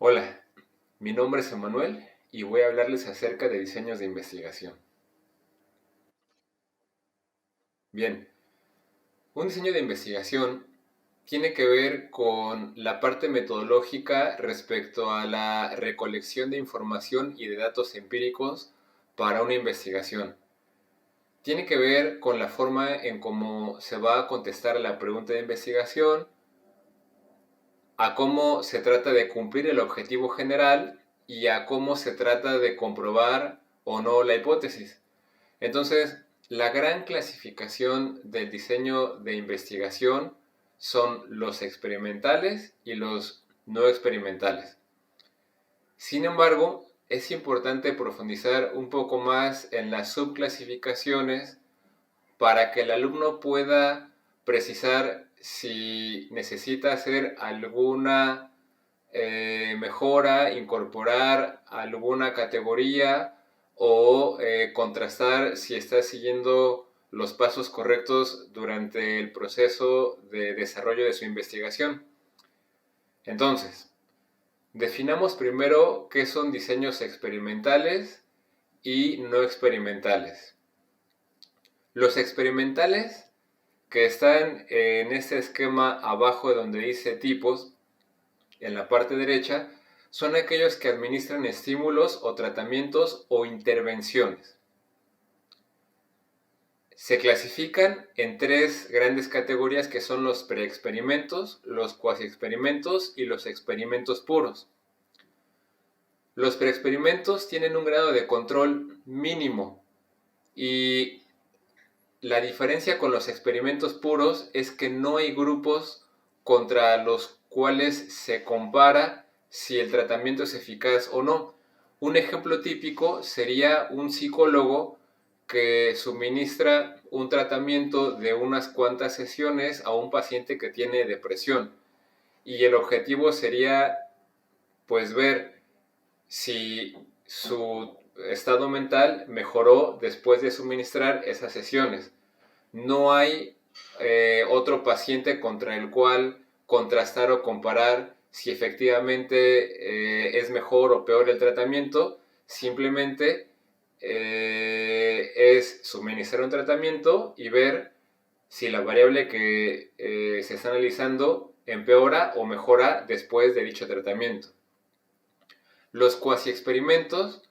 Hola, mi nombre es Emanuel y voy a hablarles acerca de diseños de investigación. Bien, un diseño de investigación tiene que ver con la parte metodológica respecto a la recolección de información y de datos empíricos para una investigación. Tiene que ver con la forma en cómo se va a contestar a la pregunta de investigación, a cómo se trata de cumplir el objetivo general y a cómo se trata de comprobar o no la hipótesis. Entonces, la gran clasificación del diseño de investigación son los experimentales y los no experimentales. Sin embargo, es importante profundizar un poco más en las subclasificaciones para que el alumno pueda precisar si necesita hacer alguna mejora, incorporar alguna categoría o contrastar si está siguiendo los pasos correctos durante el proceso de desarrollo de su investigación. Entonces, definamos primero qué son diseños experimentales y no experimentales. Los experimentales, que están en este esquema abajo donde dice tipos, en la parte derecha, son aquellos que administran estímulos o tratamientos o intervenciones. Se clasifican en tres grandes categorías que son los preexperimentos, los cuasiexperimentos y los experimentos puros. Los preexperimentos tienen un grado de control mínimo y la diferencia con los experimentos puros es que no hay grupos contra los cuales se compara si el tratamiento es eficaz o no. Un ejemplo típico sería un psicólogo que suministra un tratamiento de unas cuantas sesiones a un paciente que tiene depresión. Y el objetivo sería, pues, ver si su estado mental mejoró después de suministrar esas sesiones. No hay otro paciente contra el cual contrastar o comparar si efectivamente es mejor o peor el tratamiento. Simplemente es suministrar un tratamiento y ver si la variable que se está analizando empeora o mejora después de dicho tratamiento. Los cuasi experimentos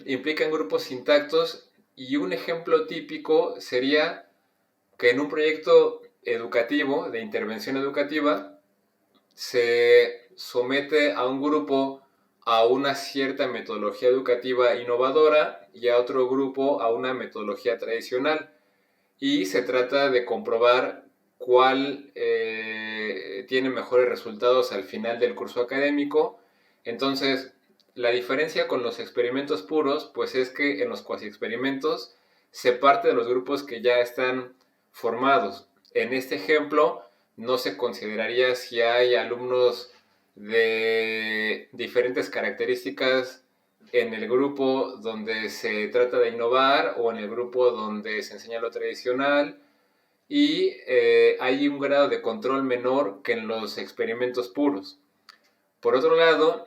implican grupos intactos y un ejemplo típico sería que en un proyecto educativo, de intervención educativa, se somete a un grupo a una cierta metodología educativa innovadora y a otro grupo a una metodología tradicional. Y se trata de comprobar cuál tiene mejores resultados al final del curso académico. Entonces, la diferencia con los experimentos puros, pues es que en los cuasi experimentos se parte de los grupos que ya están formados. En este ejemplo, no se consideraría si hay alumnos de diferentes características en el grupo donde se trata de innovar o en el grupo donde se enseña lo tradicional, y hay un grado de control menor que en los experimentos puros. Por otro lado,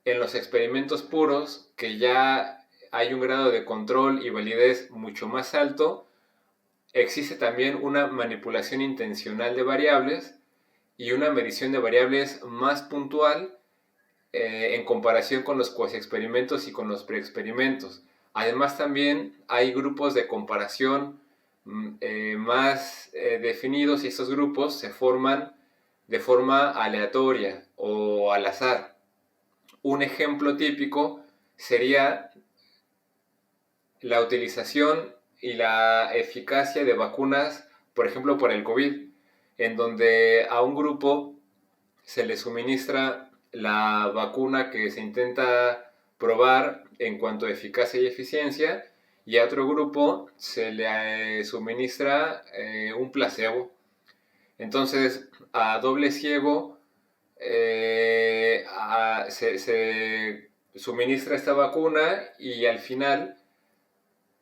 en los experimentos puros, que ya hay un grado de control y validez mucho más alto, existe también una manipulación intencional de variables y una medición de variables más puntual en comparación con los cuasi-experimentos y con los preexperimentos. Además, también hay grupos de comparación más definidos y estos grupos se forman de forma aleatoria o al azar. Un ejemplo típico sería la utilización y la eficacia de vacunas, por ejemplo, por el COVID, en donde a un grupo se le suministra la vacuna que se intenta probar en cuanto a eficacia y eficiencia, y a otro grupo se le suministra un placebo. Entonces, a doble ciego se suministra esta vacuna y al final,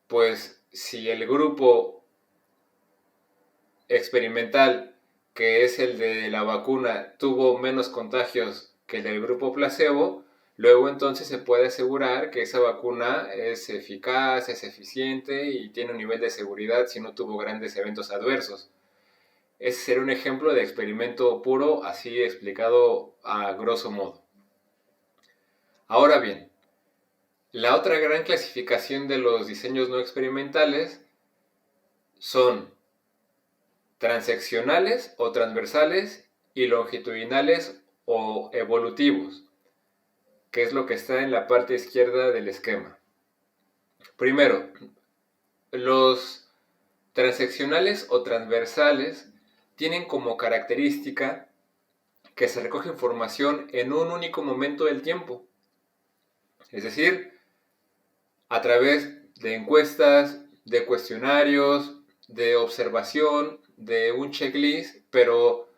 pues si el grupo experimental, que es el de la vacuna, tuvo menos contagios que el del grupo placebo, luego entonces se puede asegurar que esa vacuna es eficaz, es eficiente y tiene un nivel de seguridad si no tuvo grandes eventos adversos. Ese sería un ejemplo de experimento puro, así explicado a grosso modo. Ahora bien, la otra gran clasificación de los diseños no experimentales son transeccionales o transversales y longitudinales o evolutivos, que es lo que está en la parte izquierda del esquema. Primero, los transeccionales o transversales tienen como característica que se recoge información en un único momento del tiempo. Es decir, a través de encuestas, de cuestionarios, de observación, de un checklist, pero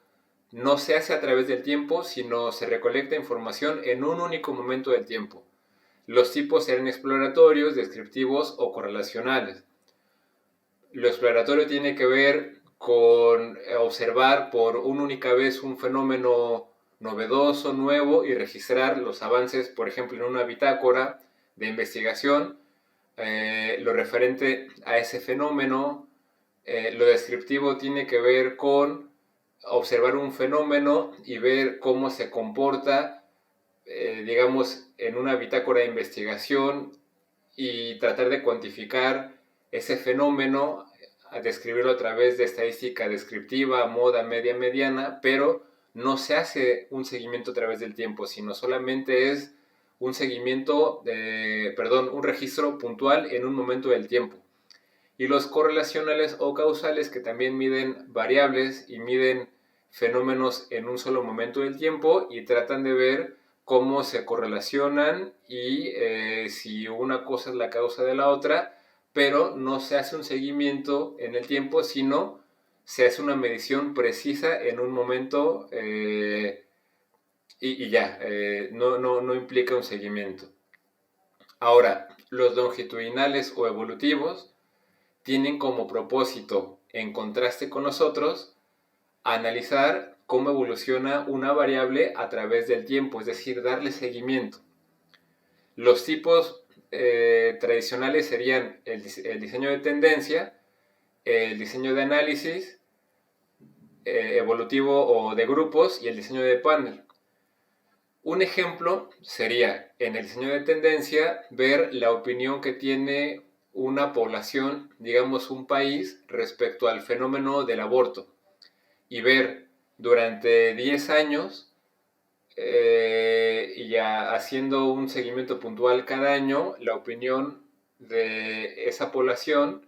no se hace a través del tiempo, sino se recolecta información en un único momento del tiempo. Los tipos serán exploratorios, descriptivos o correlacionales. Lo exploratorio tiene que ver con observar por una única vez un fenómeno novedoso, nuevo, y registrar los avances, por ejemplo, en una bitácora de investigación, lo referente a ese fenómeno. Lo descriptivo tiene que ver con observar un fenómeno y ver cómo se comporta, digamos, en una bitácora de investigación y tratar de cuantificar ese fenómeno, a describirlo a través de estadística descriptiva, moda, media, mediana, pero no se hace un seguimiento a través del tiempo, sino solamente es un seguimiento, un registro puntual en un momento del tiempo. Y los correlacionales o causales, que también miden variables y miden fenómenos en un solo momento del tiempo y tratan de ver cómo se correlacionan y si una cosa es la causa de la otra, pero no se hace un seguimiento en el tiempo, sino se hace una medición precisa en un momento y ya, no implica un seguimiento. Ahora, los longitudinales o evolutivos tienen como propósito, en contraste con los otros, analizar cómo evoluciona una variable a través del tiempo, es decir, darle seguimiento. Los tipos tradicionales serían el diseño de tendencia, el diseño de análisis evolutivo o de grupos y el diseño de panel. Un ejemplo sería, en el diseño de tendencia, ver la opinión que tiene una población, digamos un país, respecto al fenómeno del aborto y ver durante 10 años y ya haciendo un seguimiento puntual cada año la opinión de esa población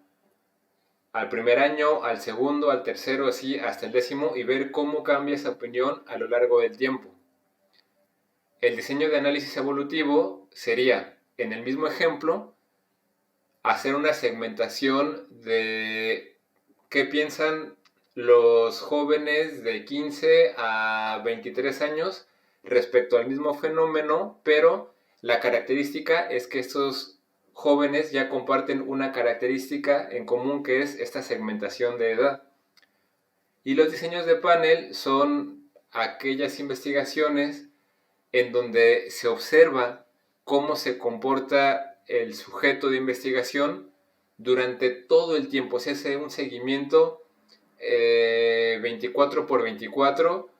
al primer año, al segundo, al tercero, así hasta el 10º, y ver cómo cambia esa opinión a lo largo del tiempo. El diseño de análisis evolutivo sería, en el mismo ejemplo, hacer una segmentación de qué piensan los jóvenes de 15 a 23 años respecto al mismo fenómeno, pero la característica es que estos jóvenes ya comparten una característica en común, que es esta segmentación de edad. Y los diseños de panel son aquellas investigaciones en donde se observa cómo se comporta el sujeto de investigación durante todo el tiempo. Se hace un seguimiento 24/24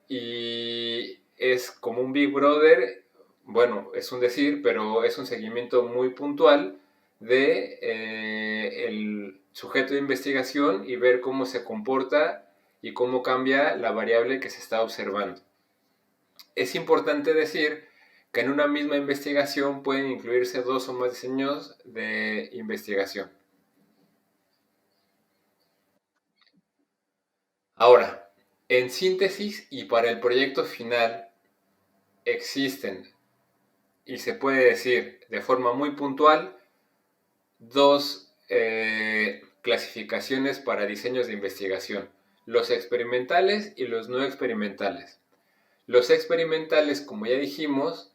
y es como un Big Brother. Bueno, es un decir, pero es un seguimiento muy puntual de el sujeto de investigación y ver cómo se comporta y cómo cambia la variable que se está observando. Es importante decir que en una misma investigación pueden incluirse 2 o más diseños de investigación. Ahora, en síntesis y para el proyecto final, existen, y se puede decir de forma muy puntual, 2 clasificaciones para diseños de investigación: los experimentales y los no experimentales. Los experimentales, como ya dijimos,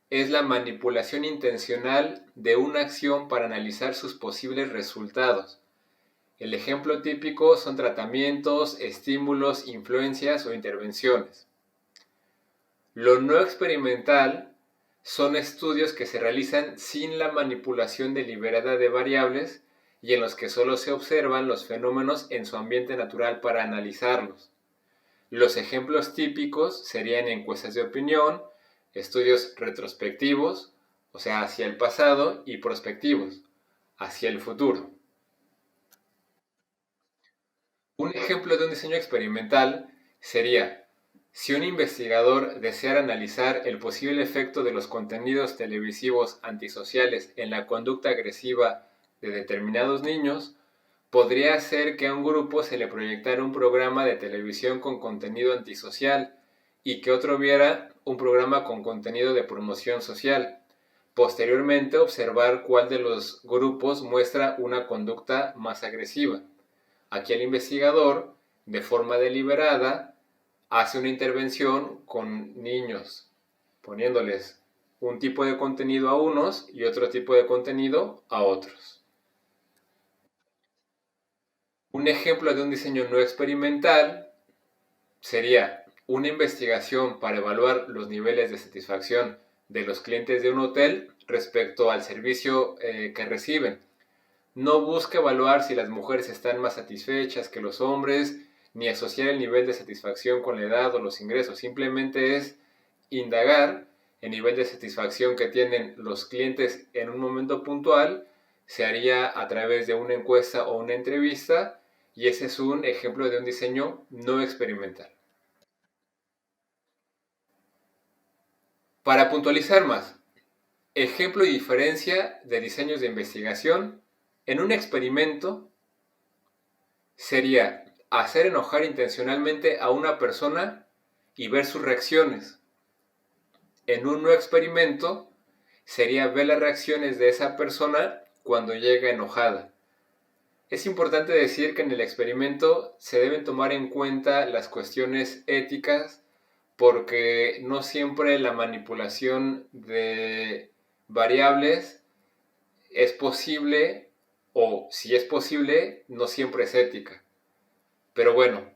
es la manipulación intencional de una acción para analizar sus posibles resultados. El ejemplo típico son tratamientos, estímulos, influencias o intervenciones. Lo no experimental son estudios que se realizan sin la manipulación deliberada de variables y en los que solo se observan los fenómenos en su ambiente natural para analizarlos. Los ejemplos típicos serían encuestas de opinión, estudios retrospectivos, o sea, hacia el pasado, y prospectivos, hacia el futuro. Un ejemplo de un diseño experimental sería: si un investigador deseara analizar el posible efecto de los contenidos televisivos antisociales en la conducta agresiva de determinados niños, podría hacer que a un grupo se le proyectara un programa de televisión con contenido antisocial y que otro viera un programa con contenido de promoción social. Posteriormente, observar cuál de los grupos muestra una conducta más agresiva. Aquí el investigador, de forma deliberada, hace una intervención con niños, poniéndoles un tipo de contenido a unos y otro tipo de contenido a otros. Un ejemplo de un diseño no experimental sería una investigación para evaluar los niveles de satisfacción de los clientes de un hotel respecto al servicio que reciben. No busca evaluar si las mujeres están más satisfechas que los hombres, ni asociar el nivel de satisfacción con la edad o los ingresos. Simplemente es indagar el nivel de satisfacción que tienen los clientes en un momento puntual. Se haría a través de una encuesta o una entrevista, y ese es un ejemplo de un diseño no experimental. Para puntualizar más, ejemplo y diferencia de diseños de investigación: en un experimento sería hacer enojar intencionalmente a una persona y ver sus reacciones. En un no experimento sería ver las reacciones de esa persona cuando llega enojada. Es importante decir que en el experimento se deben tomar en cuenta las cuestiones éticas, porque no siempre la manipulación de variables es posible, o si es posible, no siempre es ética. Pero bueno,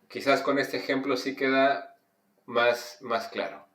quizás con este ejemplo sí queda más claro.